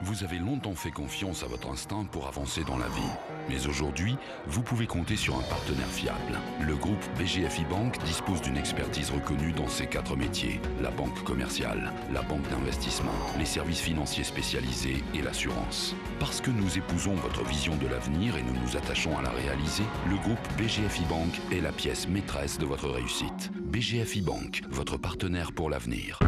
Vous avez longtemps fait confiance à votre instinct pour avancer dans la vie. Mais aujourd'hui, vous pouvez compter sur un partenaire fiable. Le groupe BGFI Banque dispose d'une expertise reconnue dans ces 4 métiers. La banque commerciale, la banque d'investissement, les services financiers spécialisés et l'assurance. Parce que nous épousons votre vision de l'avenir et nous nous attachons à la réaliser, le groupe BGFI Banque est la pièce maîtresse de votre réussite. BGFI Banque, votre partenaire pour l'avenir.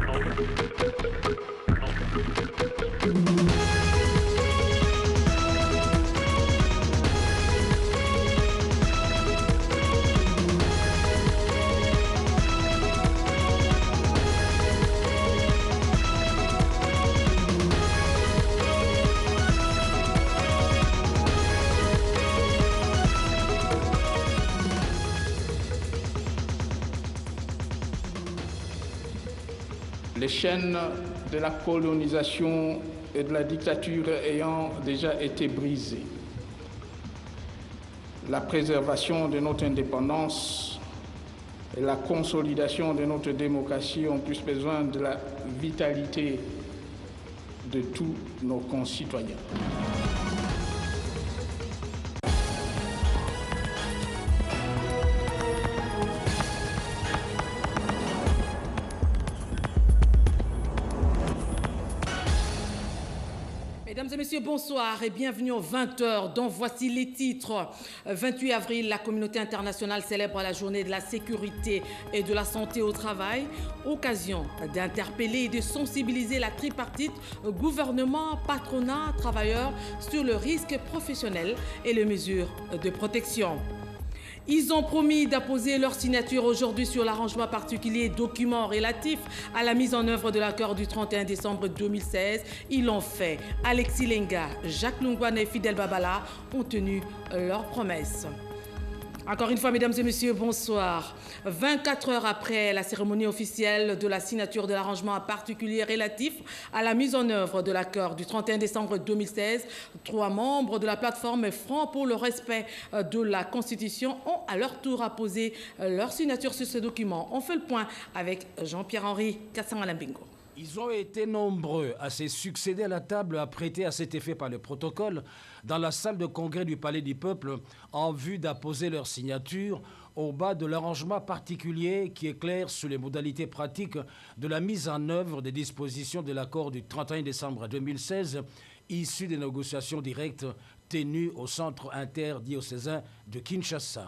Les chaînes de la colonisation et de la dictature ayant déjà été brisées, la préservation de notre indépendance et la consolidation de notre démocratie ont plus besoin de la vitalité de tous nos concitoyens. Mesdames et messieurs, bonsoir et bienvenue aux 20h, dont voici les titres. 28 avril, la communauté internationale célèbre la journée de la sécurité et de la santé au travail. Occasion d'interpeller et de sensibiliser la tripartite, gouvernement, patronat, travailleurs sur le risque professionnel et les mesures de protection. Ils ont promis d'apposer leur signature aujourd'hui sur l'arrangement particulier document relatif à la mise en œuvre de l'accord du 31 décembre 2016. Ils l'ont fait. Alexis Lenga, Jacques Lungwane et Fidel Babala ont tenu leurs promesses. Encore une fois, mesdames et messieurs, bonsoir. 24 heures après la cérémonie officielle de la signature de l'arrangement particulier relatif à la mise en œuvre de l'accord du 31 décembre 2016, 3 membres de la plateforme Front pour le respect de la Constitution ont à leur tour apposé leur signature sur ce document. On fait le point avec Jean-Pierre-Henri Kassangalambingo. Ils ont été nombreux à se succéder à la table apprêtée à cet effet par le protocole dans la salle de congrès du Palais du Peuple en vue d'apposer leur signature au bas de l'arrangement particulier qui éclaire sur les modalités pratiques de la mise en œuvre des dispositions de l'accord du 31 décembre 2016 issu des négociations directes tenues au centre interdiocésain de Kinshasa.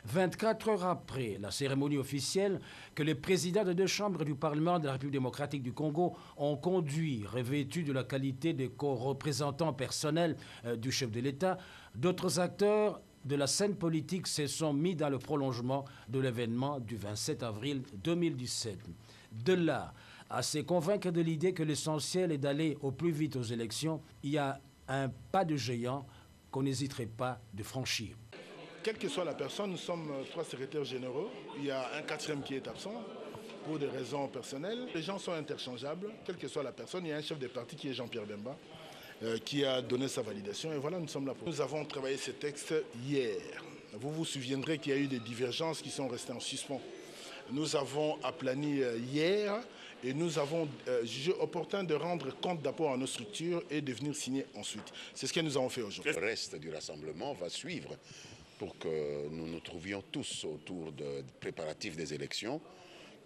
24 heures après la cérémonie officielle que les présidents des 2 chambres du Parlement de la République démocratique du Congo ont conduit, revêtus de la qualité de co-représentants personnels du chef de l'État, d'autres acteurs de la scène politique se sont mis dans le prolongement de l'événement du 27 avril 2017. De là à se convaincre de l'idée que l'essentiel est d'aller au plus vite aux élections, il y a un pas de géant qu'on n'hésiterait pas de franchir. Quelle que soit la personne, nous sommes 3 secrétaires généraux. Il y a un 4e qui est absent pour des raisons personnelles. Les gens sont interchangeables, quelle que soit la personne. Il y a un chef de parti qui est Jean-Pierre Bemba qui a donné sa validation. Et voilà, nous sommes là pour. Nous avons travaillé ces textes hier. Vous vous souviendrez qu'il y a eu des divergences qui sont restées en suspens. Nous avons aplani hier et nous avons jugé opportun de rendre compte d'apport à nos structures et de venir signer ensuite. C'est ce que nous avons fait aujourd'hui. Le reste du rassemblement va suivre pour que nous nous trouvions tous autour des préparatifs des élections,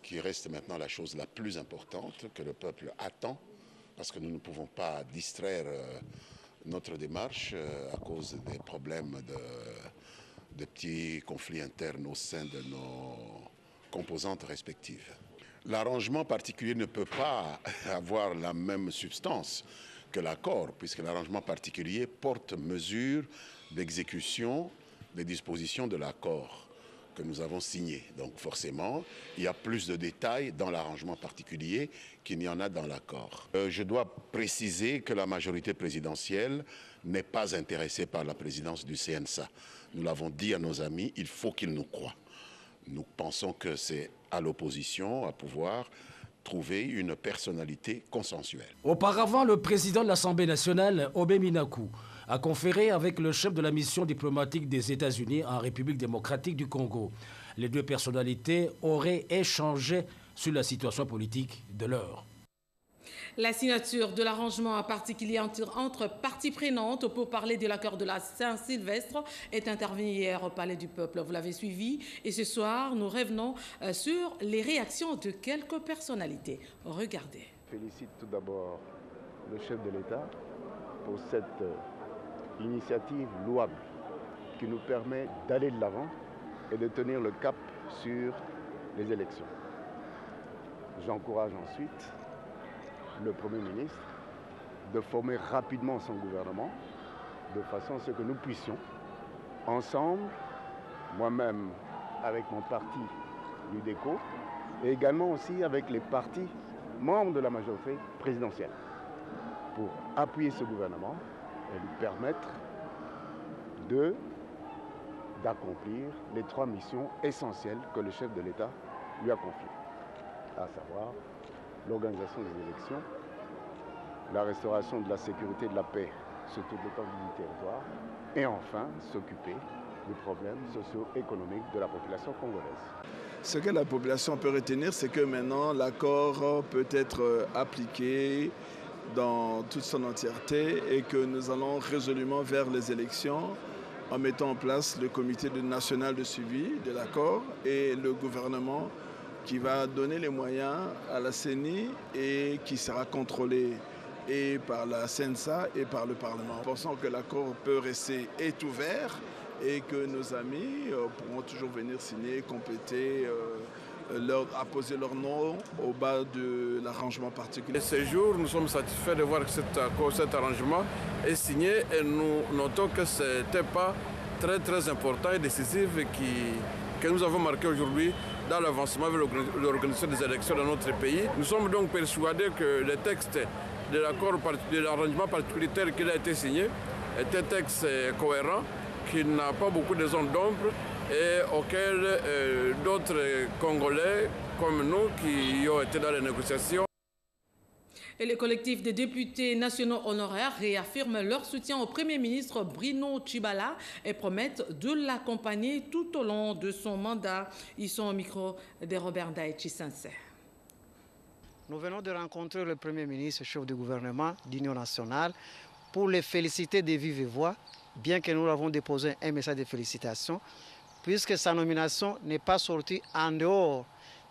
qui reste maintenant la chose la plus importante que le peuple attend, parce que nous ne pouvons pas distraire notre démarche à cause des problèmes de petits conflits internes au sein de nos composantes respectives. L'arrangement particulier ne peut pas avoir la même substance que l'accord, puisque l'arrangement particulier porte mesure d'exécution des dispositions de l'accord que nous avons signé. Donc forcément, il y a plus de détails dans l'arrangement particulier qu'il n'y en a dans l'accord. Je dois préciser que la majorité présidentielle n'est pas intéressée par la présidence du CNSA. Nous l'avons dit à nos amis, il faut qu'ils nous croient. Nous pensons que c'est à l'opposition à pouvoir trouver une personnalité consensuelle. Auparavant, le président de l'Assemblée nationale, Obé Minakou, a conféré avec le chef de la mission diplomatique des États-Unis en République démocratique du Congo. Les 2 personnalités auraient échangé sur la situation politique de l'heure. La signature de l'arrangement particulier entre parties prenantes pour parler de l'accord de la Saint-Sylvestre est intervenue hier au Palais du Peuple. Vous l'avez suivi et ce soir, nous revenons sur les réactions de quelques personnalités. Regardez. Je félicite tout d'abord le chef de l'État pour cette initiative louable qui nous permet d'aller de l'avant et de tenir le cap sur les élections. J'encourage ensuite le Premier ministre de former rapidement son gouvernement de façon à ce que nous puissions ensemble, moi-même avec mon parti l'UDECO et également aussi avec les partis membres de la majorité présidentielle pour appuyer ce gouvernement et lui permettre d'accomplir les 3 missions essentielles que le chef de l'État lui a confiées, à savoir l'organisation des élections, la restauration de la sécurité et de la paix sur toute l'étendue du territoire et enfin s'occuper des problèmes socio-économiques de la population congolaise. Ce que la population peut retenir, c'est que maintenant l'accord peut être appliqué dans toute son entièreté et que nous allons résolument vers les élections en mettant en place le comité national de suivi de l'accord et le gouvernement qui va donner les moyens à la CENI et qui sera contrôlé et par la CENSA et par le Parlement. Pensons que l'accord peut rester ouvert et que nos amis pourront toujours venir signer, compléter, apposer leur nom au bas de l'arrangement particulier. Ce jour, nous sommes satisfaits de voir que cet arrangement est signé et nous notons que ce n'était pas très important et décisif que nous avons marqué aujourd'hui dans l'avancement vers l'organisation des élections dans notre pays. Nous sommes donc persuadés que le texte de l'accord de l'arrangement particulier tel qu'il a été signé est un texte cohérent, qui n'a pas beaucoup de zones d'ombre et auquel d'autres Congolais comme nous qui ont été dans les négociations. Et le collectif des députés nationaux honoraires réaffirme leur soutien au Premier ministre Bruno Tshibala et promettent de l'accompagner tout au long de son mandat. Ils sont au micro de Robert Ndaïchi Sincère. Nous venons de rencontrer le Premier ministre, chef du gouvernement d'Union nationale, pour les féliciter de vive voix, bien que nous avons déposé un message de félicitations, puisque sa nomination n'est pas sortie en dehors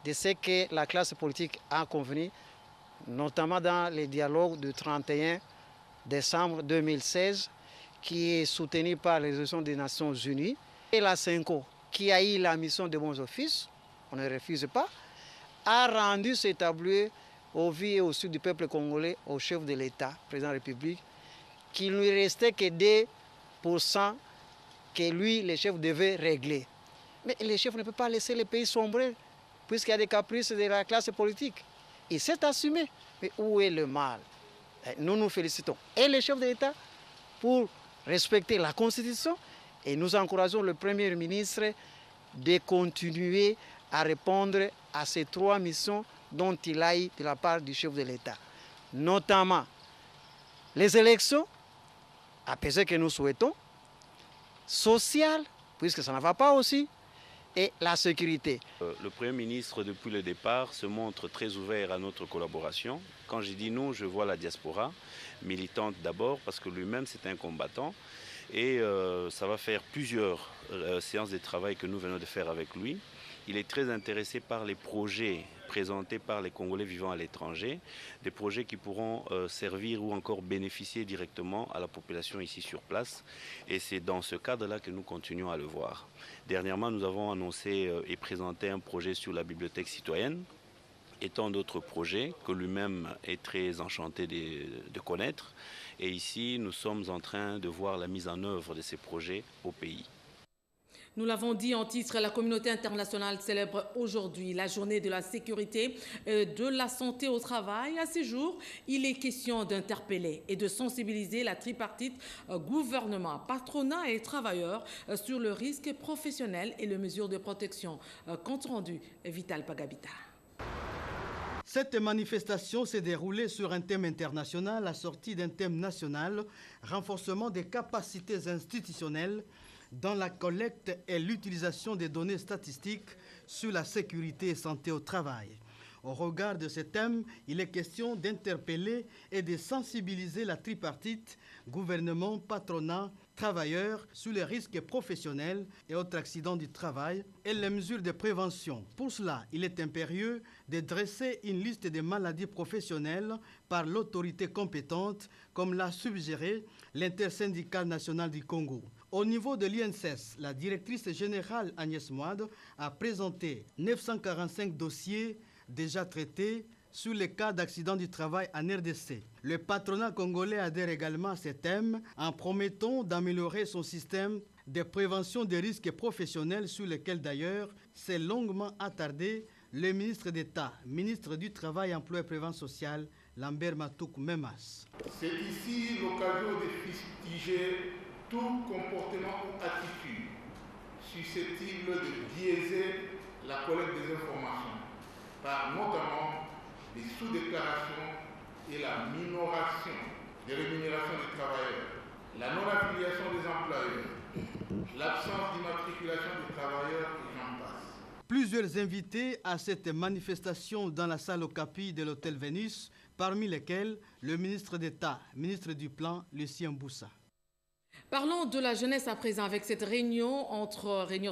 de ce que la classe politique a convenu, notamment dans les dialogues du 31 décembre 2016, qui est soutenu par les résolutions des Nations Unies. Et la CENCO, qui a eu la mission de bons offices, on ne refuse pas, a rendu cet tablier au vu et au sud du peuple congolais, au chef de l'État, président de la République, qu'il ne lui restait que 2% que lui, le chef, devait régler. Mais le chef ne peut pas laisser le pays sombrer, puisqu'il y a des caprices de la classe politique. Il s'est assumé. Mais où est le mal? Nous nous félicitons. Et le chef de l'État pour respecter la Constitution. Et nous encourageons le Premier ministre de continuer à répondre à ces 3 missions dont il a eu de la part du chef de l'État. Notamment les élections, à pesar que nous souhaitons, sociales, puisque ça ne va pas aussi, et la sécurité. Le Premier ministre, depuis le départ, se montre très ouvert à notre collaboration. Quand je dis nous, je vois la diaspora, militante d'abord, parce que lui-même c'est un combattant. Et ça va faire plusieurs séances de travail que nous venons de faire avec lui. Il est très intéressé par les projets présentés par les Congolais vivant à l'étranger, des projets qui pourront servir ou encore bénéficier directement à la population ici sur place. Et c'est dans ce cadre-là que nous continuons à le voir. Dernièrement, nous avons annoncé et présenté un projet sur la bibliothèque citoyenne et tant d'autres projets que lui-même est très enchanté de connaître. Et ici, nous sommes en train de voir la mise en œuvre de ces projets au pays. Nous l'avons dit en titre, la communauté internationale célèbre aujourd'hui la journée de la sécurité et de la santé au travail. À ce jour, il est question d'interpeller et de sensibiliser la tripartite gouvernement, patronat et travailleurs sur le risque professionnel et les mesures de protection. Compte rendu, Vital Pagabita. Cette manifestation s'est déroulée sur un thème international assorti d'un thème national, renforcement des capacités institutionnelles dans la collecte et l'utilisation des données statistiques sur la sécurité et santé au travail. Au regard de ces thèmes, il est question d'interpeller et de sensibiliser la tripartite, gouvernement, patronat, travailleurs sur les risques professionnels et autres accidents du travail et les mesures de prévention. Pour cela, il est impérieux de dresser une liste des maladies professionnelles par l'autorité compétente, comme l'a suggéré l'intersyndicale nationale du Congo. Au niveau de l'INSS, la directrice générale Agnès Moide a présenté 945 dossiers déjà traités sur les cas d'accidents du travail en RDC. Le patronat congolais adhère également à ces thèmes en promettant d'améliorer son système de prévention des risques professionnels sur lesquels d'ailleurs s'est longuement attardé le ministre d'État, ministre du Travail, Emploi et Prévention sociale, Lambert Matouk Memas. C'est ici l'occasion de fustiger tout comportement ou attitude susceptible de biaiser la collecte des informations par notamment les sous-déclarations et la minoration des rémunérations des travailleurs, la non-affiliation des employeurs, l'absence d'immatriculation des travailleurs et j'en passe. Plusieurs invités à cette manifestation dans la salle Okapi de l'hôtel Vénus, parmi lesquels le ministre d'État, ministre du Plan, Lucien Boussa. Parlons de la jeunesse à présent avec cette réunion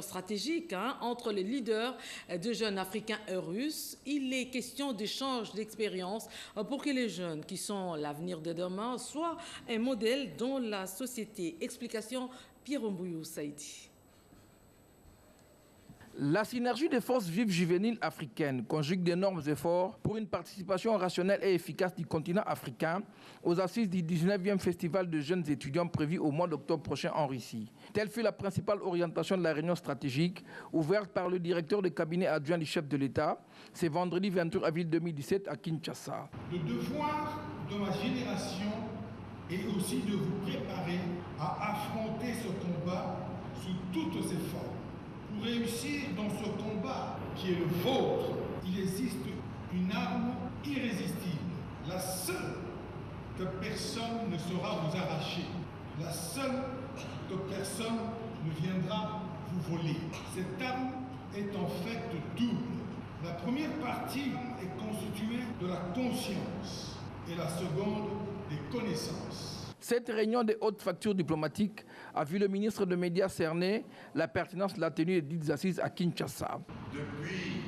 stratégique entre les leaders de jeunes africains et russes. Il est question d'échange d'expériences pour que les jeunes qui sont l'avenir de demain soient un modèle dans la société. Explication Pierre Mbouyou Saïdi. La synergie des forces vives juvéniles africaines conjugue d'énormes efforts pour une participation rationnelle et efficace du continent africain aux assises du 19e Festival de jeunes étudiants prévu au mois d'octobre prochain en Russie. Telle fut la principale orientation de la réunion stratégique ouverte par le directeur de cabinet adjoint du chef de l'État, c'est vendredi 28 avril 2017 à Kinshasa. Le devoir de ma génération est aussi de vous préparer à affronter ce combat sous toutes ses formes. Pour réussir dans ce combat qui est le vôtre, il existe une arme irrésistible, la seule que personne ne saura vous arracher, la seule que personne ne viendra vous voler. Cette arme est en fait double. La première partie est constituée de la conscience et la seconde des connaissances. Cette réunion de haute facture diplomatique a vu le ministre des Médias cerner la pertinence de la tenue des dites assises à Kinshasa. Depuis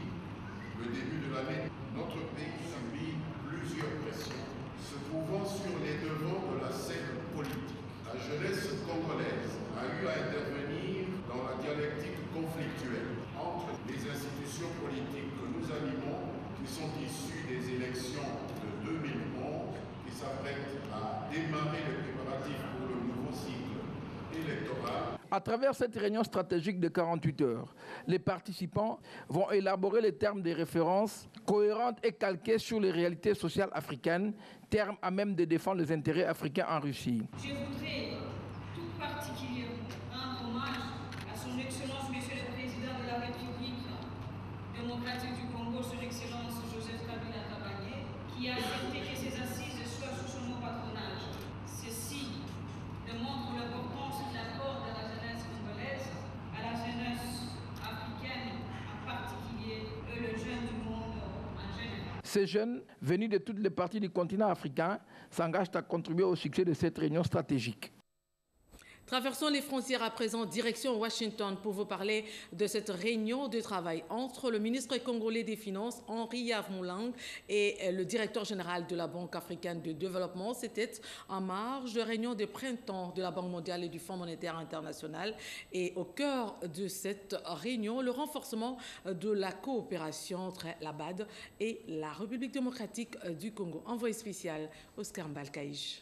le début de l'année, notre pays subit plusieurs pressions, se trouvant sur les devants de la scène politique. La jeunesse congolaise a eu à intervenir dans la dialectique conflictuelle entre les institutions politiques que nous animons, qui sont issues des élections de 2011, qui s'apprêtent à démarrer les préparatifs pour le nouveau cycle électoral. À travers cette réunion stratégique de 48 heures, les participants vont élaborer les termes des références cohérentes et calquées sur les réalités sociales africaines, termes à même de défendre les intérêts africains en Russie. Je voudrais tout particulièrement rendre hommage à son Excellence, Monsieur le Président de la République démocratique du Congo, son Excellence Joseph Kabila Kabange, qui a accepté que ces assises soient sous son patronage. Ceci démontre l'importance de l'apport de la jeunesse congolaise à la jeunesse africaine en particulier et les jeunes du monde en général. Ces jeunes, venus de toutes les parties du continent africain, s'engagent à contribuer au succès de cette réunion stratégique. Traversons les frontières à présent, direction Washington, pour vous parler de cette réunion de travail entre le ministre congolais des Finances, Henri Yavmoulang, et le directeur général de la Banque africaine de développement. C'était en marge de réunion de printemps de la Banque mondiale et du Fonds monétaire international. Et au cœur de cette réunion, le renforcement de la coopération entre la BAD et la République démocratique du Congo. Envoyé spécial, Oscar Mbalkaïch.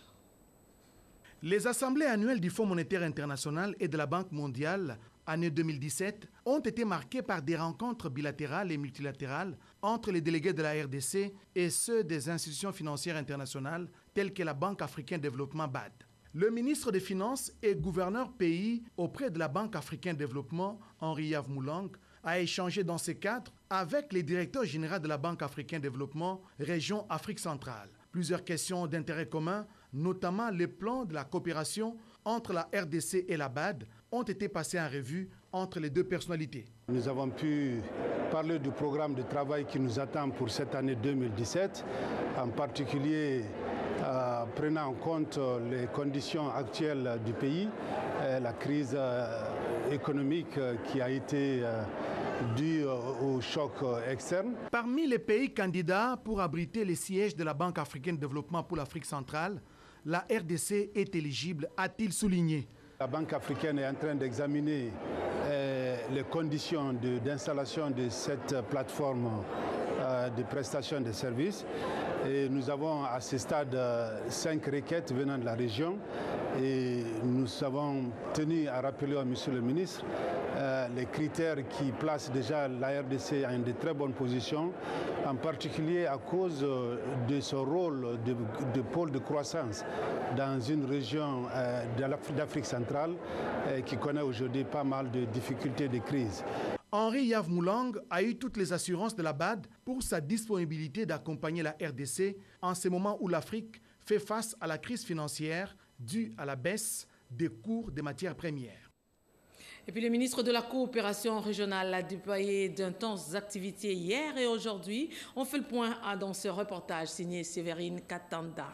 Les assemblées annuelles du Fonds monétaire international et de la Banque mondiale, année 2017, ont été marquées par des rencontres bilatérales et multilatérales entre les délégués de la RDC et ceux des institutions financières internationales telles que la Banque africaine de développement BAD. Le ministre des Finances et gouverneur pays auprès de la Banque africaine de développement, Henri Yavmoulang, a échangé dans ce cadre avec les directeurs généraux de la Banque africaine de développement, région Afrique centrale. Plusieurs questions d'intérêt commun, notamment les plans de la coopération entre la RDC et la BAD, ont été passés en revue entre les deux personnalités. Nous avons pu parler du programme de travail qui nous attend pour cette année 2017, en particulier prenant en compte les conditions actuelles du pays, la crise économique qui a été due au choc externe. Parmi les pays candidats pour abriter les sièges de la Banque africaine de développement pour l'Afrique centrale, la RDC est éligible, a-t-il souligné. La Banque africaine est en train d'examiner les conditions d'installation de cette plateforme de prestation de services. Et nous avons à ce stade 5 requêtes venant de la région et nous avons tenu à rappeler à Monsieur le ministre les critères qui placent déjà la RDC en de très bonnes positions, en particulier à cause de son rôle de pôle de croissance dans une région d'Afrique centrale qui connaît aujourd'hui pas mal de difficultés de crise. Henri Yavmoulang a eu toutes les assurances de la BAD pour sa disponibilité d'accompagner la RDC en ce moment où l'Afrique fait face à la crise financière due à la baisse des cours des matières premières. Et puis le ministre de la Coopération régionale a déployé d'intenses activités hier et aujourd'hui. On fait le point dans ce reportage signé Séverine Katanda.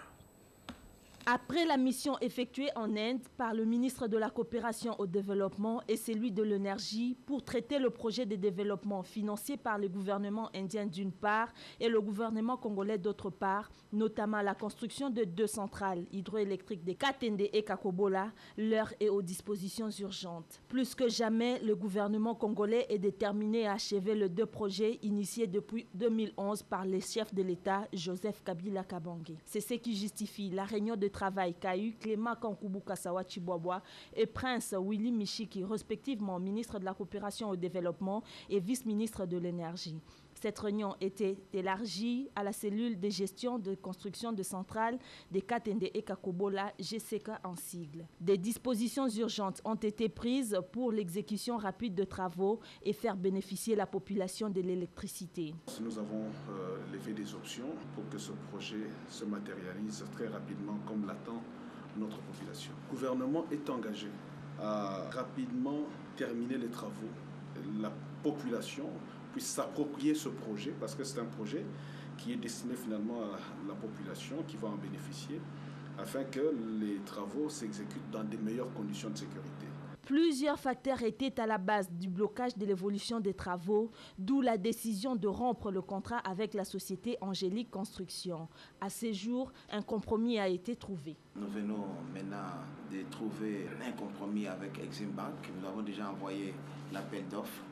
Après la mission effectuée en Inde par le ministre de la Coopération au développement et celui de l'énergie pour traiter le projet de développement financé par le gouvernement indien d'une part et le gouvernement congolais d'autre part, notamment la construction de 2 centrales hydroélectriques de Katende et Kakobola, l'heure est aux dispositions urgentes. Plus que jamais, le gouvernement congolais est déterminé à achever les 2 projets initiés depuis 2011 par les chefs de l'État, Joseph Kabila Kabange. C'est ce qui justifie la réunion de travail qu'a eu Clément Kankoubou Kassawa Chibwabwa et Prince Willy Michiki, respectivement ministre de la Coopération au développement et vice-ministre de l'énergie. Cette réunion était élargie à la cellule de gestion de construction de centrales de Katende et Kakobola, GCK en sigle. Des dispositions urgentes ont été prises pour l'exécution rapide de travaux et faire bénéficier la population de l'électricité. Nous avons levé des options pour que ce projet se matérialise très rapidement comme l'attend notre population. Le gouvernement est engagé à rapidement terminer les travaux. La population puisse s'approprier ce projet parce que c'est un projet qui est destiné finalement à la population qui va en bénéficier afin que les travaux s'exécutent dans des meilleures conditions de sécurité. Plusieurs facteurs étaient à la base du blocage de l'évolution des travaux, d'où la décision de rompre le contrat avec la société Angélique Construction. À ce jour, un compromis a été trouvé. Nous venons maintenant de trouver un compromis avec Exim Bank. Nous avons déjà envoyé l'appel d'offres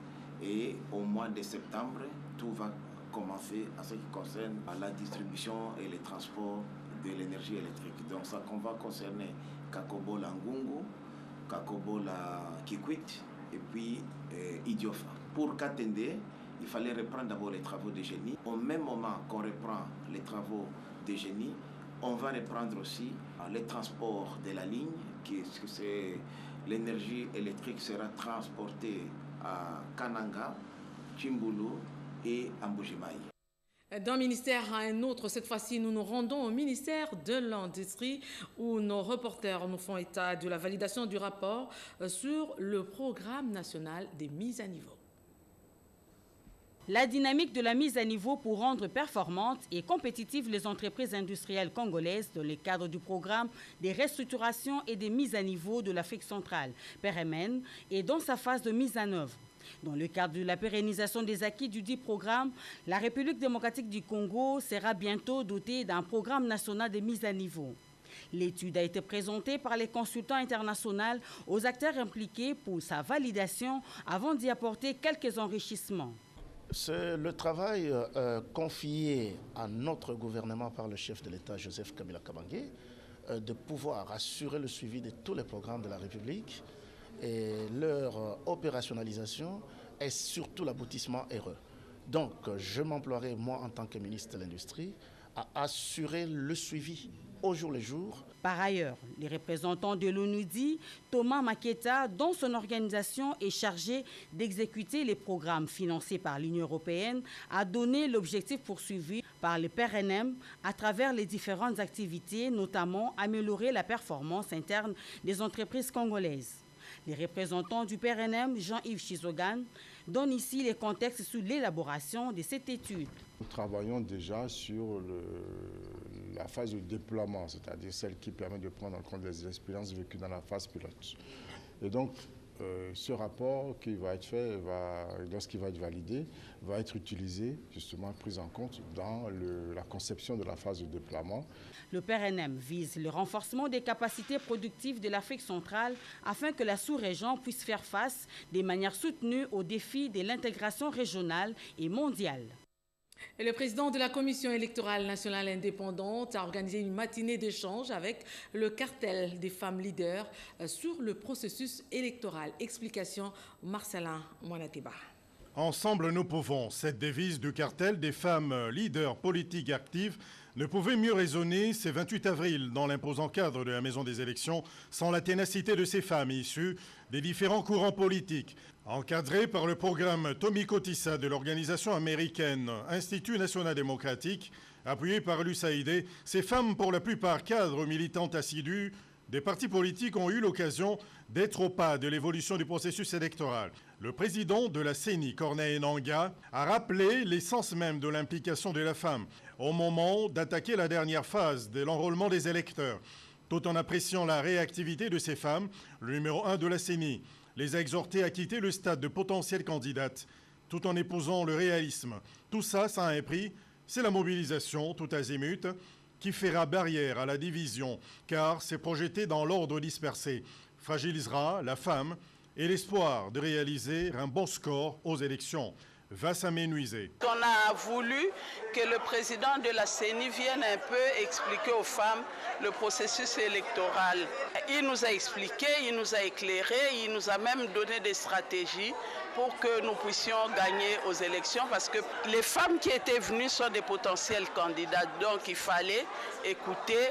et au mois de septembre, tout va commencer en ce qui concerne la distribution et le transport de l'énergie électrique. Donc ça va concerner Kakobola Ngungu, Kakobola Kikwit et puis Idiofa. Pour Katende, il fallait reprendre d'abord les travaux de génie. Au même moment qu'on reprend les travaux de génie, on va reprendre aussi les transports de la ligne, qui c'est l'énergie électrique sera transportée à Kananga, Chimbulu et Mbujimayi. D'un ministère à un autre, cette fois-ci, nous nous rendons au ministère de l'Industrie où nos reporters nous font état de la validation du rapport sur le programme national des mises à niveau. La dynamique de la mise à niveau pour rendre performantes et compétitives les entreprises industrielles congolaises dans le cadre du programme des restructurations et des mises à niveau de l'Afrique centrale, PRMN, est dans sa phase de mise en œuvre. Dans le cadre de la pérennisation des acquis du dit programme, la République démocratique du Congo sera bientôt dotée d'un programme national de mise à niveau. L'étude a été présentée par les consultants internationaux aux acteurs impliqués pour sa validation avant d'y apporter quelques enrichissements. C'est le travail confié à notre gouvernement par le chef de l'État, Joseph Kabila Kabange, de pouvoir assurer le suivi de tous les programmes de la République et leur opérationnalisation est surtout l'aboutissement heureux. Donc, je m'emploierai, moi, en tant que ministre de l'Industrie, à assurer le suivi au jour le jour. Par ailleurs, les représentants de l'ONUDI, Thomas Maketa, dont son organisation est chargée d'exécuter les programmes financés par l'Union européenne, a donné l'objectif poursuivi par le PRNM à travers les différentes activités, notamment améliorer la performance interne des entreprises congolaises. Les représentants du PRNM, Jean-Yves Chizogan, donnent ici les contextes sur l'élaboration de cette étude. Nous travaillons déjà sur la phase de déploiement, c'est-à-dire celle qui permet de prendre en compte les expériences vécues dans la phase pilote. Et donc, ce rapport qui va être fait, lorsqu'il va être validé, va être utilisé, justement pris en compte dans la conception de la phase de déploiement. Le PRNM vise le renforcement des capacités productives de l'Afrique centrale afin que la sous-région puisse faire face de manière soutenue aux défis de l'intégration régionale et mondiale. Et le président de la Commission électorale nationale indépendante a organisé une matinée d'échange avec le cartel des femmes leaders sur le processus électoral. Explication Marcelin Mouanateba. Ensemble nous pouvons, cette devise du cartel des femmes leaders politiques actives ne pouvait mieux résonner ce 28 avril dans l'imposant cadre de la Maison des élections sans la ténacité de ces femmes issues des différents courants politiques. Encadrées par le programme Tomiko Tissa de l'organisation américaine Institut national démocratique, appuyé par l'USAID, ces femmes, pour la plupart cadres militantes assidues des partis politiques, ont eu l'occasion d'être au pas de l'évolution du processus électoral. Le président de la CENI, Corneille Nangaa, a rappelé l'essence même de l'implication de la femme au moment d'attaquer la dernière phase de l'enrôlement des électeurs. Tout en appréciant la réactivité de ces femmes, le numéro 1 de la CENI les a exhortés à quitter le stade de potentielle candidate, tout en épousant le réalisme. Tout ça, ça a un prix, c'est la mobilisation, tout azimut, qui fera barrière à la division, car c'est projeté dans l'ordre dispersé, fragilisera la femme et l'espoir de réaliser un bon score aux élections va s'amenuiser. On a voulu que le président de la CENI vienne un peu expliquer aux femmes le processus électoral. Il nous a expliqué, il nous a éclairé, il nous a même donné des stratégies pour que nous puissions gagner aux élections, parce que les femmes qui étaient venues sont des potentiels candidats. Donc il fallait écouter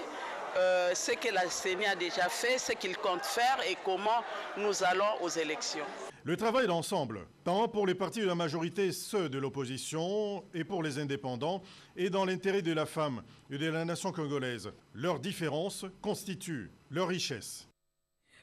ce que la CENI a déjà fait, ce qu'il compte faire et comment nous allons aux élections. Le travail d'ensemble, tant pour les partis de la majorité, ceux de l'opposition et pour les indépendants, est dans l'intérêt de la femme et de la nation congolaise. Leurs différences constituent leur richesse.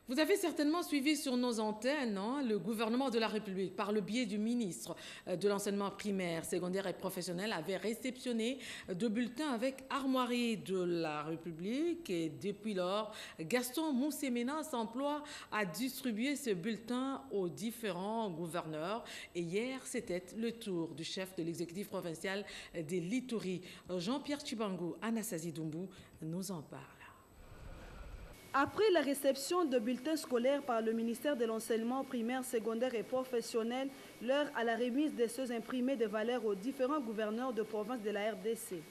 Vous avez certainement suivi sur nos antennes le gouvernement de la République, par le biais du ministre de l'enseignement primaire, secondaire et professionnel, avait réceptionné 2 bulletins avec armoirie de la République. Et depuis lors, Gaston Moussemena s'emploie à distribuer ce bulletin aux différents gouverneurs. Et hier, c'était le tour du chef de l'exécutif provincial des Lituri, Jean-Pierre Chibango. Anastasie Doumbou nous en parle. Après la réception de bulletins scolaires par le ministère de l'enseignement primaire, secondaire et professionnel, l'heure à la remise de ceux imprimés de valeur aux différents gouverneurs de province de la RDC.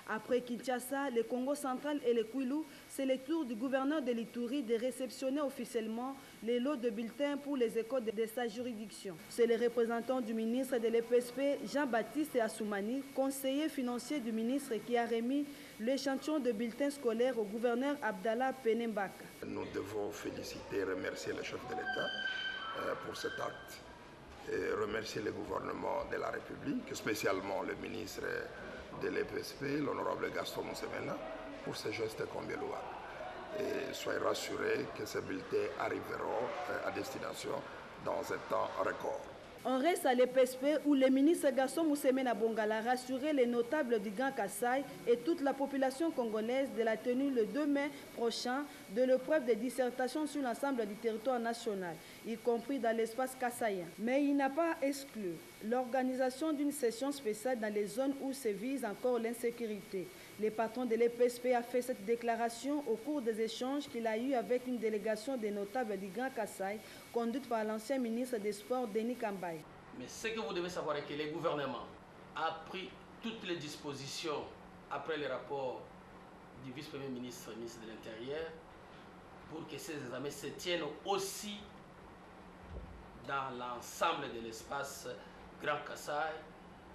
Après Kinshasa, le Congo central et le Kwilu, c'est le tour du gouverneur de l'Ituri de réceptionner officiellement les lots de bulletins pour les écoles de sa juridiction. C'est le représentant du ministre de l'EPSP, Jean-Baptiste Assoumani, conseiller financier du ministre, qui a remis l'échantillon de bulletins scolaires au gouverneur Abdallah Penembaka. Nous devons féliciter et remercier le chef de l'État pour cet acte et remercier le gouvernement de la République, spécialement le ministre de l'EPSP, l'honorable Gaston Moussemena, pour ce geste combien louable. Et soyez rassurés que ces bulletins arriveront à destination dans un temps record. On reste à l'EPSP où le ministre Gaston Moussemena Bongala a rassuré les notables du Grand Kassai et toute la population congolaise de la tenue le 2 mai prochain de l'épreuve de dissertation sur l'ensemble du territoire national, y compris dans l'espace kassaïen. Mais il n'a pas exclu l'organisation d'une session spéciale dans les zones où sévise encore l'insécurité. Le patron de l'EPSP a fait cette déclaration au cours des échanges qu'il a eus avec une délégation des notables du Grand Kassai, conduite par l'ancien ministre des Sports, Denis Kambaye. Mais ce que vous devez savoir est que le gouvernement a pris toutes les dispositions après le rapport du vice-premier ministre, ministre de l'Intérieur, pour que ces examens se tiennent aussi dans l'ensemble de l'espace Grand Kassai,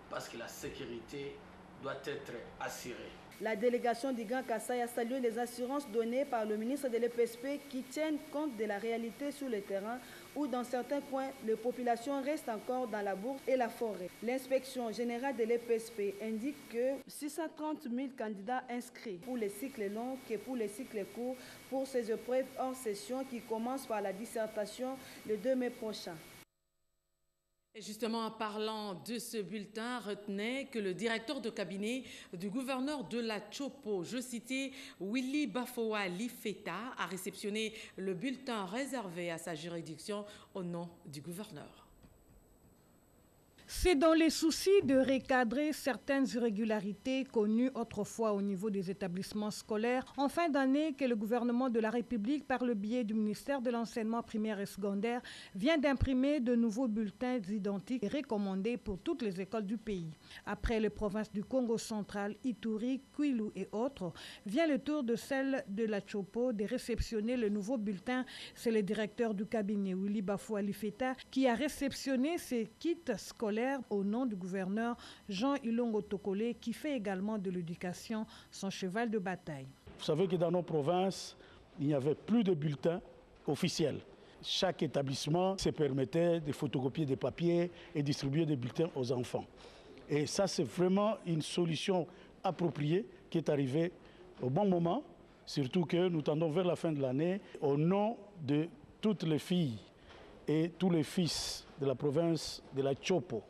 parce que la sécurité doit être assurée. La délégation du Grand Kasaï a salué les assurances données par le ministre de l'EPSP qui tiennent compte de la réalité sur le terrain où dans certains coins, les populations restent encore dans la bourse et la forêt. L'inspection générale de l'EPSP indique que 630 000 candidats inscrits pour les cycles longs que pour les cycles courts pour ces épreuves hors session qui commencent par la dissertation le 2 mai prochain. Et justement, en parlant de ce bulletin, retenez que le directeur de cabinet du gouverneur de la Chopo, je citais Willy Bafoa Lifeta, a réceptionné le bulletin réservé à sa juridiction au nom du gouverneur. C'est dans les soucis de recadrer certaines irrégularités connues autrefois au niveau des établissements scolaires en fin d'année que le gouvernement de la République, par le biais du ministère de l'enseignement primaire et secondaire, vient d'imprimer de nouveaux bulletins identiques et recommandés pour toutes les écoles du pays. Après les provinces du Congo central, Ituri, Kwilu et autres, vient le tour de celle de la Chopo de réceptionner le nouveau bulletin. C'est le directeur du cabinet, Willy Bafoa Lifeta, qui a réceptionné ces kits scolaires au nom du gouverneur Jean Ilongo Tokole, qui fait également de l'éducation son cheval de bataille. Vous savez que dans nos provinces, il n'y avait plus de bulletins officiels. Chaque établissement se permettait de photocopier des papiers et distribuer des bulletins aux enfants. Et ça, c'est vraiment une solution appropriée qui est arrivée au bon moment, surtout que nous tendons vers la fin de l'année. Au nom de toutes les filles et tous les fils de la province de la Chopo,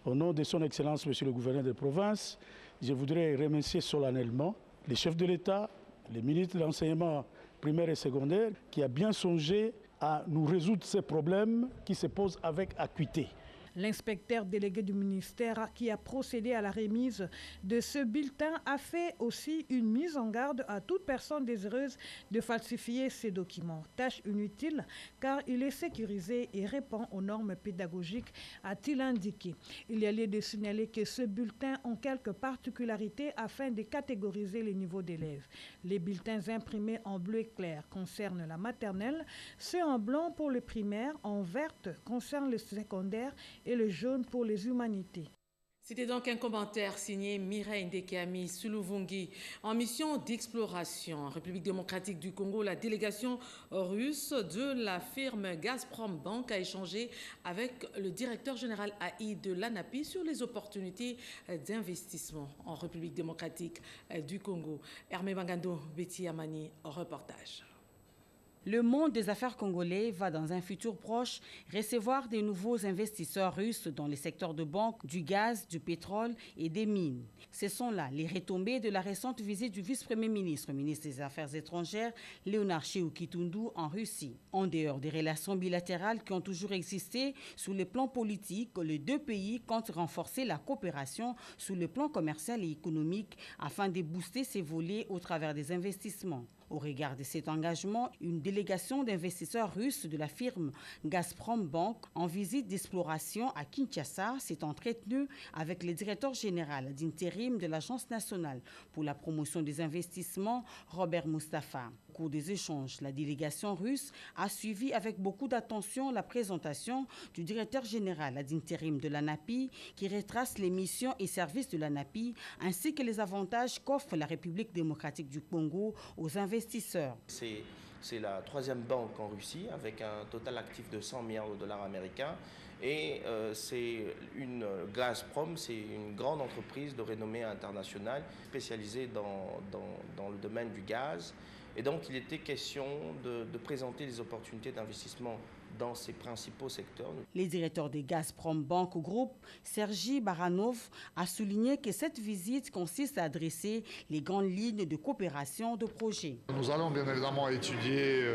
au nom de son Excellence, Monsieur le gouverneur de province, je voudrais remercier solennellement les chefs de l'État, les ministres de l'enseignement primaire et secondaire, qui a bien songé à nous résoudre ces problèmes qui se posent avec acuité. L'inspecteur délégué du ministère qui a procédé à la remise de ce bulletin a fait aussi une mise en garde à toute personne désireuse de falsifier ces documents. Tâche inutile car il est sécurisé et répond aux normes pédagogiques, a-t-il indiqué. Il y a lieu de signaler que ce bulletin a quelques particularités afin de catégoriser les niveaux d'élèves. Les bulletins imprimés en bleu clair concernent la maternelle, ceux en blanc pour le primaire, en verte concernent le secondaire et le jaune pour les humanités. C'était donc un commentaire signé Mireille Ndekami Suluvungi. En mission d'exploration en République démocratique du Congo, la délégation russe de la firme Gazprom Bank a échangé avec le directeur général AI de l'ANAPI sur les opportunités d'investissement en République démocratique du Congo. Hermé Bangando, Betty Amani, reportage. Le monde des affaires congolais va dans un futur proche recevoir des nouveaux investisseurs russes dans les secteurs de banque, du gaz, du pétrole et des mines. Ce sont là les retombées de la récente visite du vice-premier ministre, ministre des Affaires étrangères, Léonard Chiou-Kitundu en Russie. En dehors des relations bilatérales qui ont toujours existé, sur le plan politique, les deux pays comptent renforcer la coopération sur le plan commercial et économique afin de booster ces volets au travers des investissements. Au regard de cet engagement, une délégation d'investisseurs russes de la firme Gazprom Bank en visite d'exploration à Kinshasa s'est entretenue avec le directeur général d'intérim de l'Agence nationale pour la promotion des investissements, Robert Mustafa. Au cours des échanges, la délégation russe a suivi avec beaucoup d'attention la présentation du directeur général d'intérim de l'ANAPI qui retrace les missions et services de l'ANAPI ainsi que les avantages qu'offre la République démocratique du Congo aux investisseurs. C'est la troisième banque en Russie avec un total actif de 100 milliards de dollars américains. Et Gazprom, c'est une grande entreprise de renommée internationale spécialisée dans le domaine du gaz. Et donc, il était question de présenter les opportunités d'investissement dans ces principaux secteurs. Le directeur des Gazprom Bank Group, Sergi Baranov, a souligné que cette visite consiste à adresser les grandes lignes de coopération de projet. Nous allons bien évidemment étudier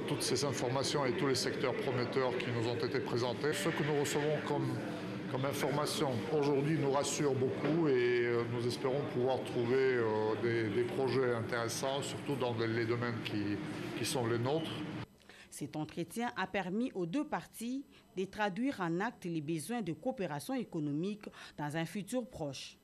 toutes ces informations et tous les secteurs prometteurs qui nous ont été présentés. Ce que nous recevons comme information aujourd'hui nous rassure beaucoup et nous espérons pouvoir trouver des projets intéressants, surtout dans les domaines qui sont les nôtres. Cet entretien a permis aux deux parties de traduire en actes les besoins de coopération économique dans un futur proche.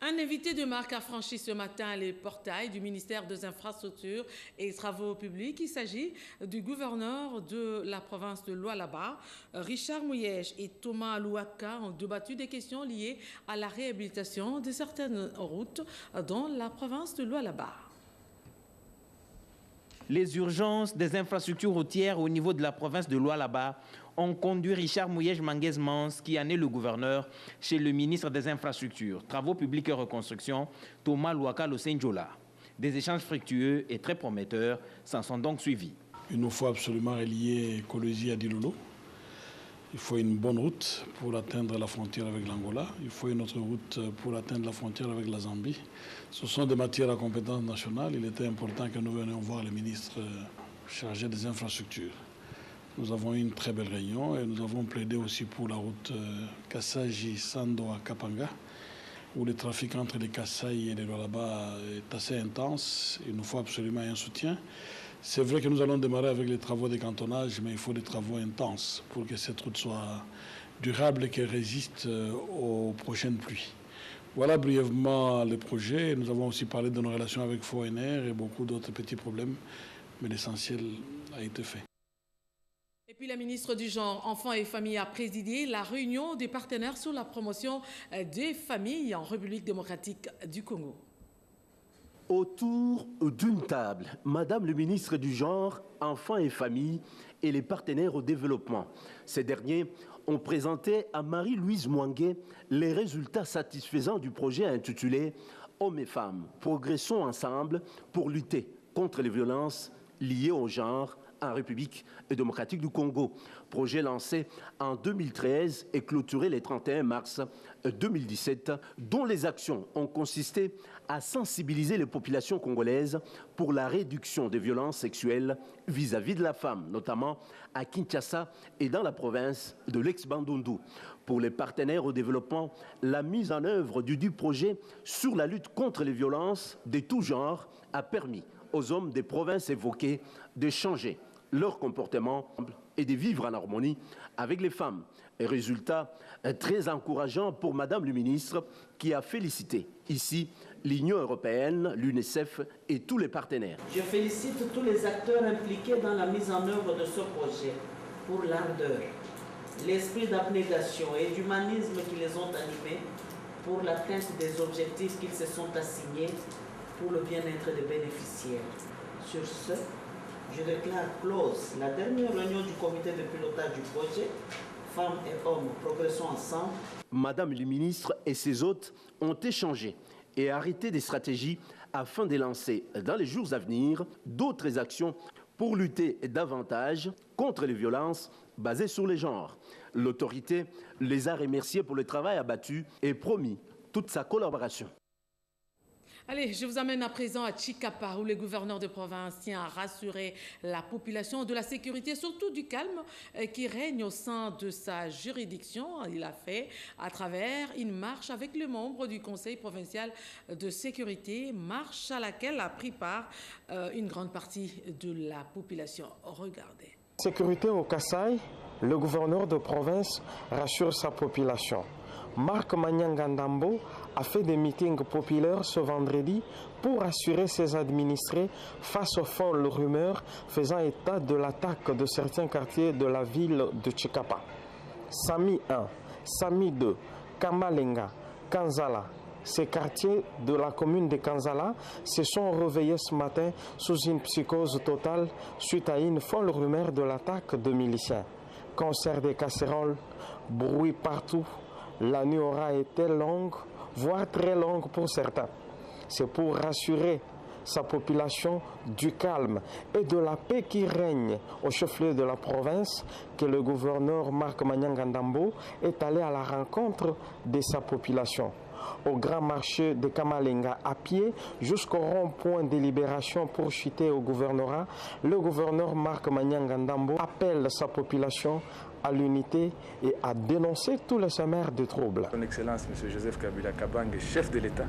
Un invité de marque a franchi ce matin les portails du ministère des Infrastructures et Travaux publics. Il s'agit du gouverneur de la province de Lualaba. Richard Mouyège et Thomas Louaka ont débattu des questions liées à la réhabilitation de certaines routes dans la province de Lualaba. Les urgences des infrastructures routières au niveau de la province de Lualaba ont conduit Richard Mouyège Manguez-Mans, qui en est le gouverneur, chez le ministre des Infrastructures, Travaux publics et Reconstruction, Thomas Louaka Losenjola. Des échanges fructueux et très prometteurs s'en sont donc suivis. Il nous faut absolument relier Kolwezi à Dilolo. Il faut une bonne route pour atteindre la frontière avec l'Angola. Il faut une autre route pour atteindre la frontière avec la Zambie. Ce sont des matières à compétence nationale. Il était important que nous venions voir le ministre chargé des infrastructures. Nous avons eu une très belle réunion et nous avons plaidé aussi pour la route Kassaji-Sando à Kapanga, où le trafic entre les Kassai et les Lualaba est assez intense. Il nous faut absolument un soutien. C'est vrai que nous allons démarrer avec les travaux de cantonnage, mais il faut des travaux intenses pour que cette route soit durable et qu'elle résiste aux prochaines pluies. Voilà brièvement le projet. Nous avons aussi parlé de nos relations avec FONR et beaucoup d'autres petits problèmes, mais l'essentiel a été fait. Et puis la ministre du Genre, Enfants et Familles a présidé la réunion des partenaires sur la promotion des familles en République démocratique du Congo. Autour d'une table, Madame le ministre du Genre, Enfants et Familles et les partenaires au développement. Ces derniers ont présenté à Marie-Louise Mwangué les résultats satisfaisants du projet intitulé « Hommes et femmes, progressons ensemble pour lutter contre les violences liées au genre en République démocratique du Congo ». Projet lancé en 2013 et clôturé le 31 mars 2017, dont les actions ont consisté à sensibiliser les populations congolaises pour la réduction des violences sexuelles vis-à-vis de la femme, notamment à Kinshasa et dans la province de l'ex-Bandundu. Pour les partenaires au développement, la mise en œuvre du projet sur la lutte contre les violences de tout genre a permis aux hommes des provinces évoquées de changer leur comportement et de vivre en harmonie avec les femmes. Et résultat très encourageant pour Madame le ministre, qui a félicité ici l'Union européenne, l'UNICEF et tous les partenaires. Je félicite tous les acteurs impliqués dans la mise en œuvre de ce projet pour l'ardeur, l'esprit d'abnégation et d'humanisme qui les ont animés pour l'atteinte des objectifs qu'ils se sont assignés pour le bien-être des bénéficiaires. Sur ce, je déclare close la dernière réunion du comité de pilotage du projet Femmes et hommes, progressons ensemble. Madame le ministre et ses hôtes ont échangé et arrêté des stratégies afin de lancer dans les jours à venir d'autres actions pour lutter davantage contre les violences basées sur les genres. L'autorité les a remerciés pour le travail abattu et promis toute sa collaboration. Allez, je vous amène à présent à Chikapa, où le gouverneur de province tient à rassurer la population de la sécurité, surtout du calme qui règne au sein de sa juridiction. Il l'a fait à travers une marche avec les membres du Conseil provincial de sécurité, marche à laquelle a pris part une grande partie de la population. Regardez. Sécurité au Kassai, le gouverneur de province rassure sa population. Marc Manyangandambo a fait des meetings populaires ce vendredi pour assurer ses administrés face aux folles rumeurs faisant état de l'attaque de certains quartiers de la ville de Chikapa. Sami 1, Sami 2, Kamalenga, Kanzala. Ces quartiers de la commune de Kanzala se sont réveillés ce matin sous une psychose totale suite à une folle rumeur de l'attaque de miliciens. Concert des casseroles, bruit partout. La nuit aura été longue, voire très longue pour certains. C'est pour rassurer sa population du calme et de la paix qui règne au chef-lieu de la province que le gouverneur Marc Manyangandambo est allé à la rencontre de sa population. Au grand marché de Kamalenga à pied jusqu'au rond-point de Libération pour chuter au gouvernorat, le gouverneur Marc Manyangandambo appelle sa population à l'unité et à dénoncer tous les sommaires de troubles. Son Excellence, M. Joseph Kabila Kabange, chef de l'État,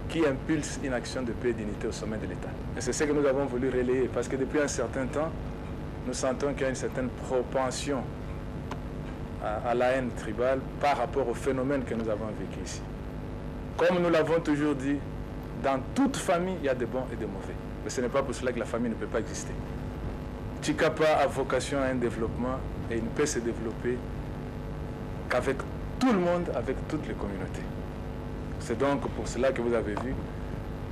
qui impulse une action de paix et d'unité au sommet de l'État. Et c'est ce que nous avons voulu relayer, parce que depuis un certain temps, nous sentons qu'il y a une certaine propension à la haine tribale par rapport au phénomène que nous avons vécu ici. Comme nous l'avons toujours dit, dans toute famille, il y a des bons et des mauvais. Mais ce n'est pas pour cela que la famille ne peut pas exister. Tchikapa a vocation à un développement et il ne peut se développer qu'avec tout le monde, avec toutes les communautés. C'est donc pour cela que vous avez vu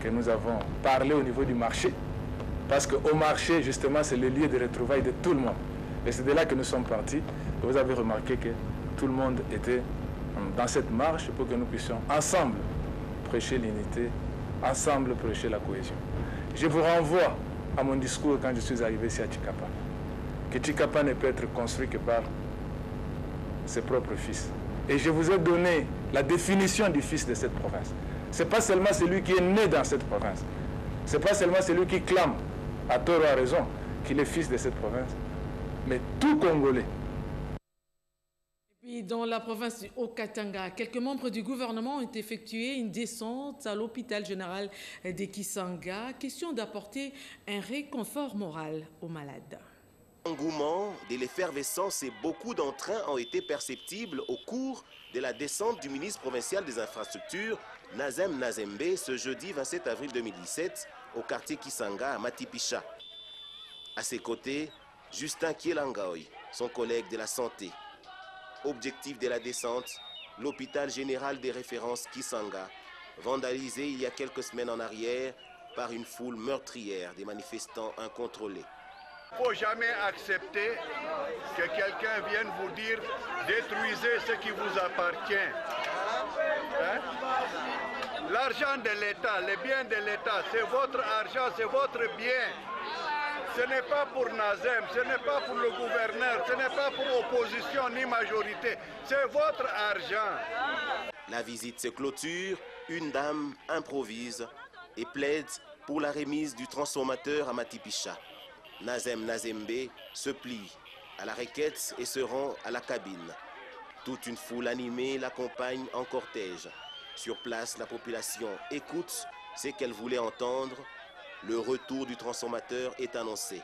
que nous avons parlé au niveau du marché. Parce qu'au marché, justement, c'est le lieu de retrouvailles de tout le monde. Et c'est de là que nous sommes partis. Et vous avez remarqué que tout le monde était dans cette marche pour que nous puissions ensemble prêcher l'unité, ensemble prêcher la cohésion. Je vous renvoie à mon discours quand je suis arrivé ici à Tchikapa. Que Tchikapa ne peut être construit que par ses propres fils. Et je vous ai donné la définition du fils de cette province. Ce n'est pas seulement celui qui est né dans cette province. Ce n'est pas seulement celui qui clame, à tort ou à raison, qu'il est fils de cette province, mais tout Congolais. Et puis dans la province du Haut-Katanga, quelques membres du gouvernement ont effectué une descente à l'hôpital général de Kisanga, question d'apporter un réconfort moral aux malades. L'engouement de l'effervescence et beaucoup d'entrain ont été perceptibles au cours de la descente du ministre provincial des infrastructures, Nazem Nazembe, ce jeudi 27 avril 2017, au quartier Kisanga à Matipicha. À ses côtés, Justin Kielangaoy, son collègue de la santé. Objectif de la descente, l'hôpital général des références Kisanga, vandalisé il y a quelques semaines en arrière par une foule meurtrière des manifestants incontrôlés. Il ne faut jamais accepter que quelqu'un vienne vous dire « détruisez ce qui vous appartient ». Hein? L'argent de l'État, les biens de l'État, c'est votre argent, c'est votre bien. Ce n'est pas pour Nazem, ce n'est pas pour le gouverneur, ce n'est pas pour opposition ni majorité, c'est votre argent. La visite se clôture, une dame improvise et plaide pour la remise du transformateur à Matipicha. Nazem Nazembe se plie à la requête et se rend à la cabine. Toute une foule animée l'accompagne en cortège. Sur place, la population écoute ce qu'elle voulait entendre. Le retour du transformateur est annoncé.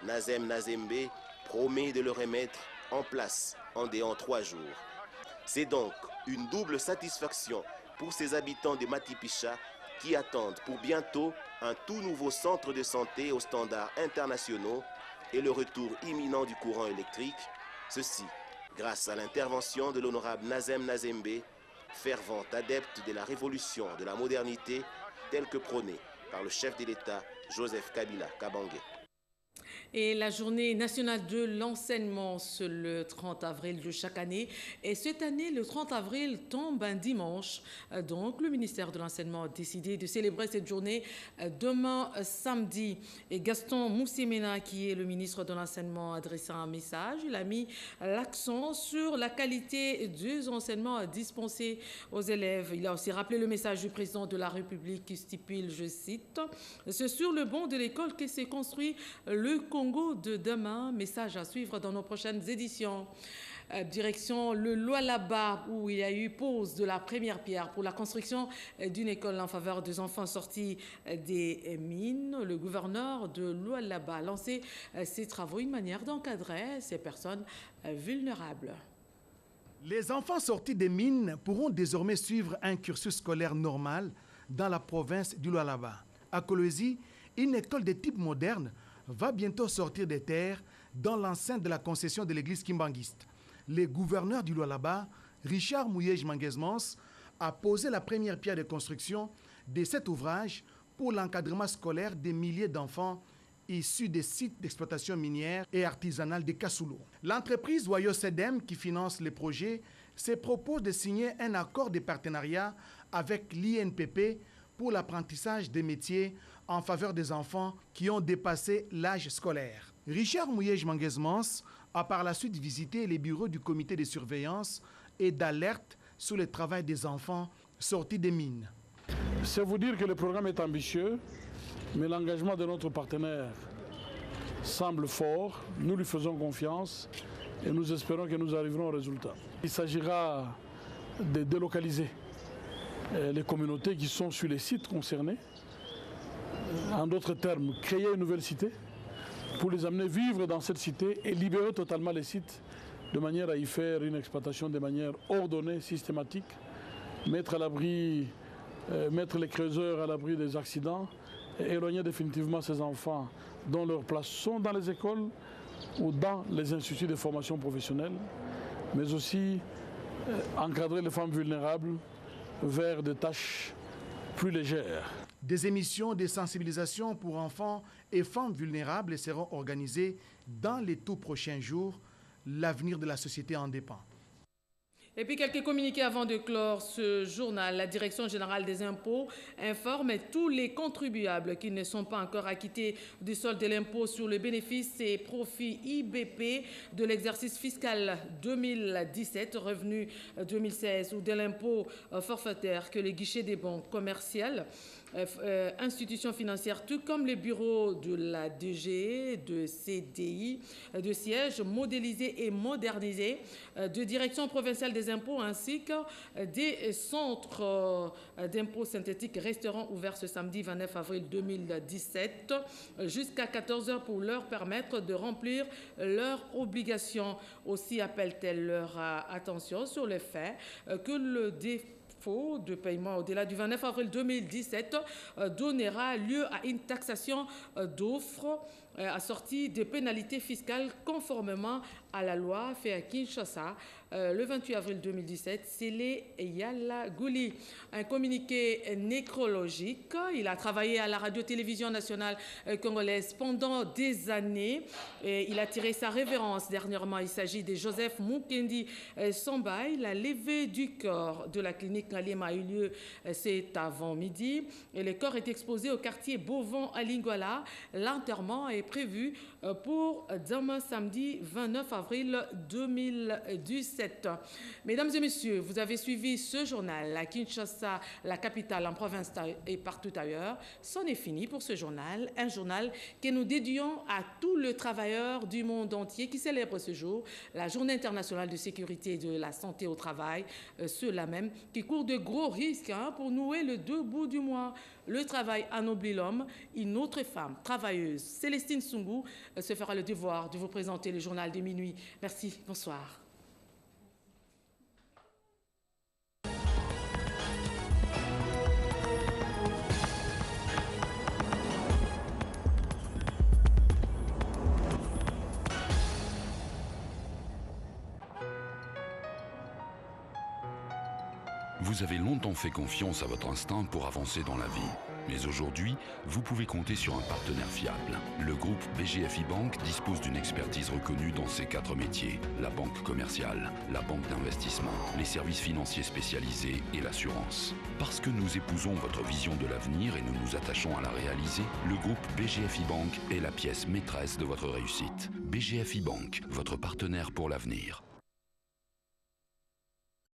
Nazem Nazembe promet de le remettre en place en 3 jours. C'est donc une double satisfaction pour ces habitants de Matipicha qui attendent pour bientôt un tout nouveau centre de santé aux standards internationaux et le retour imminent du courant électrique. Ceci grâce à l'intervention de l'honorable Nazem Nazembe, fervent adepte de la révolution de la modernité telle que prônée par le chef de l'État, Joseph Kabila Kabange. Et la journée nationale de l'enseignement, c'est le 30 avril de chaque année. Et cette année, le 30 avril tombe un dimanche. Donc, le ministère de l'Enseignement a décidé de célébrer cette journée demain, samedi. Et Gaston Moussimena, qui est le ministre de l'Enseignement, a adressé un message. Il a mis l'accent sur la qualité des enseignements dispensés aux élèves. Il a aussi rappelé le message du président de la République qui stipule, je cite, « C'est sur le banc de l'école que s'est construit le Congo de demain », message à suivre dans nos prochaines éditions. Direction le Lualaba, où il y a eu pose de la première pierre pour la construction d'une école en faveur des enfants sortis des mines. Le gouverneur de Lualaba a lancé ces travaux, une manière d'encadrer ces personnes vulnérables. Les enfants sortis des mines pourront désormais suivre un cursus scolaire normal dans la province du Lualaba. À Kolwezi, une école de type moderne va bientôt sortir des terres dans l'enceinte de la concession de l'église kimbanguiste. Le gouverneur du Lualaba, Richard Mouyej Manguesmans, a posé la première pierre de construction de cet ouvrage pour l'encadrement scolaire des milliers d'enfants issus des sites d'exploitation minière et artisanale de Kassoulou. L'entreprise Wayo Sedem, qui finance le projet, se propose de signer un accord de partenariat avec l'INPP pour l'apprentissage des métiers en faveur des enfants qui ont dépassé l'âge scolaire. Richard Mouyej Manguesmans a par la suite visité les bureaux du comité de surveillance et d'alerte sur le travail des enfants sortis des mines. C'est vous dire que le programme est ambitieux, mais l'engagement de notre partenaire semble fort. Nous lui faisons confiance et nous espérons que nous arriverons au résultat. Il s'agira de délocaliser les communautés qui sont sur les sites concernés. En d'autres termes, créer une nouvelle cité pour les amener vivre dans cette cité et libérer totalement les sites de manière à y faire une exploitation de manière ordonnée, systématique, mettre à l'abri mettre les creuseurs à l'abri des accidents et éloigner définitivement ces enfants dont leurs places sont dans les écoles ou dans les instituts de formation professionnelle, mais aussi encadrer les femmes vulnérables vers des tâches plus légères. Des émissions de sensibilisation pour enfants et femmes vulnérables seront organisées dans les tout prochains jours. L'avenir de la société en dépend. Et puis quelques communiqués avant de clore ce journal. La Direction générale des impôts informe tous les contribuables qui ne sont pas encore acquittés du solde de l'impôt sur le bénéfice et profit IBP de l'exercice fiscal 2017, revenu 2016 ou de l'impôt forfaitaire que les guichets des banques commerciales, institutions financières, tout comme les bureaux de la DG, de CDI, de sièges modélisés et modernisés, de direction provinciale des impôts ainsi que des centres d'impôts synthétiques resteront ouverts ce samedi 29 avril 2017 jusqu'à 14h pour leur permettre de remplir leurs obligations. Aussi appellent-elles leur attention sur le fait que le défaut de paiement au-delà du 29 avril 2017 donnera lieu à une taxation d'offres assortie de pénalités fiscales conformément à la loi faite à Kinshasa le 28 avril 2017, scellé Yala Gouli. Un communiqué nécrologique. Il a travaillé à la radio-télévision nationale congolaise pendant des années. Et il a tiré sa révérence dernièrement. Il s'agit de Joseph Mukendi Sambaï. La levée du corps de la clinique Ngalema a eu lieu cet avant-midi. Et le corps est exposé au quartier Beauvon à Lingwala. L'enterrement est prévu pour demain samedi 29 avril 2017. Mesdames et messieurs, vous avez suivi ce journal à Kinshasa, la capitale, en province et partout ailleurs. C'en est fini pour ce journal, un journal que nous dédions à tous les travailleurs du monde entier qui célèbrent ce jour, la Journée internationale de sécurité et de la santé au travail, ceux-là même qui courent de gros risques pour nouer le deux bouts du mois. Le travail anoblit l'homme. Une autre femme travailleuse, Célestine Sungu, se fera le devoir de vous présenter le journal de minuit. Merci, bonsoir. Vous avez longtemps fait confiance à votre instinct pour avancer dans la vie. Mais aujourd'hui, vous pouvez compter sur un partenaire fiable. Le groupe BGFI Bank dispose d'une expertise reconnue dans ces 4 métiers. La banque commerciale, la banque d'investissement, les services financiers spécialisés et l'assurance. Parce que nous épousons votre vision de l'avenir et nous nous attachons à la réaliser, le groupe BGFI Bank est la pièce maîtresse de votre réussite. BGFI Bank, votre partenaire pour l'avenir.